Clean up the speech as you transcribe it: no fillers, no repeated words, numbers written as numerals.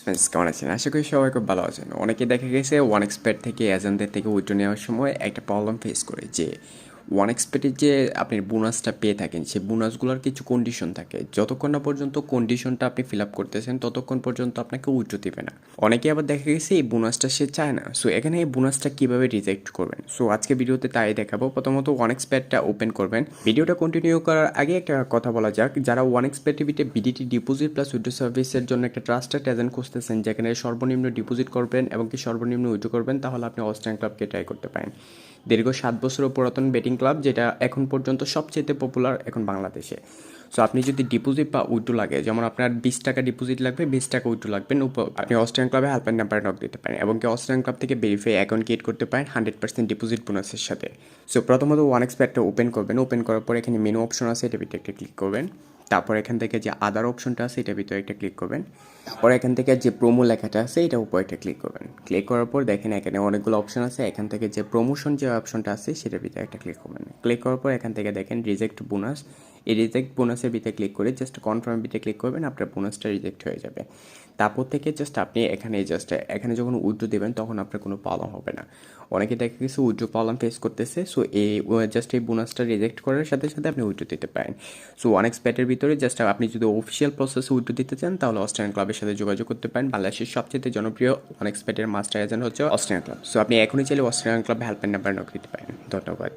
Friends কেমন আছেন? আশা করি সবাই খুব ভালো আছেন। অনেকে দেখা গেছে ওয়ান এক্সপেট থেকে এজেন্টদের থেকে উইথড্র নেওয়ার সময় একটা প্রবলেম ফেস করে যে ওয়ান এক্সপেটের যে আপনি বোনাসটা পেয়ে থাকেন সেই বোনাসগুলোর কিছু কন্ডিশন থাকে। যতক্ষণ না পর্যন্ত কন্ডিশনটা আপনি ফিল আপ করতেছেন ততক্ষণ পর্যন্ত আপনাকে উইথড্র দিবে না। অনেকে আবার দেখা গেছে এই বোনাসটা সে চায় না। সো এখানে এই বোনাসটা কীভাবে রিজেক্ট করবেন, সো আজকে ভিডিওতে তাই দেখাবো। প্রথমত ওয়ান এক্সপেটটা ওপেন করবেন। ভিডিওটা কন্টিনিউ করার আগে একটা কথা বলা যাক, যারা ওয়ান এক্সপেটিভিতে বিডিটি ডিপোজিট প্লাস উইথড্র সার্ভিসের জন্য একটা ট্রাস্টেড এজেন্ট খুঁজতেছেন যেখানে সর্বনিম্ন ডিপোজিট করবেন এবং কি সর্বনিম্ন উইথড্র করবেন, তাহলে আপনি অস্ট্রেলিয়ান ক্লাবকে ট্রাই করতে পারেন। দীর্ঘ 7 বছরের পুরাতন বেটিং ক্লাব, যেটা এখন পর্যন্ত সবচেয়ে পপুলার এখন বাংলাদেশে। সো আপনি যদি ডিপোজিট বা উইথড্র লাগে, যেমন আপনার 20 টাকা ডিপোজিট লাগবে, 20 টাকা উইথড্র লাগবে, আপনি অস্ট্রেলিয়ান ক্লাবে হেল্পলাইন নাম্বারে নক দিতে পারেন এবং কি অস্ট্রেলিয়ান ক্লাব থেকে ভেরিফাই অ্যাকাউন্ট ক্রিয়েট করতে পারেন 100% ডিপোজিট বোনাসের সাথে। সো প্রথমত ওয়ান এক্সপেটটা ওপেন করবেন। ওপেন করার পর এখানে মেনু অপশন আছে, এটা ভিতরে একটা ক্লিক করবেন। তারপর এখান থেকে যে আদার অপশনটা আছে এটার ভিতরে একটা ক্লিক করবেন। তারপর এখান থেকে যে প্রোমো লেখাটা আছে এটার উপর একটা ক্লিক করবেন। ক্লিক করার পর দেখেন এখানে অনেকগুলো অপশন আছে। এখান থেকে যে প্রমোশন যে অপশনটা আছে সেটার ভিতরে একটা ক্লিক করবেন। ক্লিক করার পর এখান থেকে দেখেন রিজেক্ট বোনাস। এই রিজেক্ট বোনাসের ভিতরে ক্লিক করে জাস্ট কনফার্মের ভিতরে ক্লিক করবেন, আপনার বোনাসটা রিজেক্ট হয়ে যাবে। তারপর থেকে জাস্ট আপনি এখানে যখন উইথড্র দেবেন তখন আপনার কোনো প্রবলেম হবে না। অনেকে দেখা গেছে উইথড্র প্রবলেম ফেস করতেছে। সো এই বোনাসটা রিজেক্ট করার সাথে সাথে আপনি উইথড্র দিতে পারেন। সো ওয়ান এক্সপেটের ভিতরে জাস্ট আপনি যদি অফিসিয়াল প্রসেসে উইথড্র দিতে চান তাহলে অস্ট্রেলিয়ান ক্লাবের সাথে যোগাযোগ করতে পারেন। বাংলাদেশের সবচেয়ে জনপ্রিয় ওয়ান এক্সপেটের মাস্টার এজেন্ট হচ্ছে অস্ট্রেলিয়ান ক্লাব। সো আপনি এখনই চাইলে Australian club helpline number knock দিতে পারেন। ধন্যবাদ।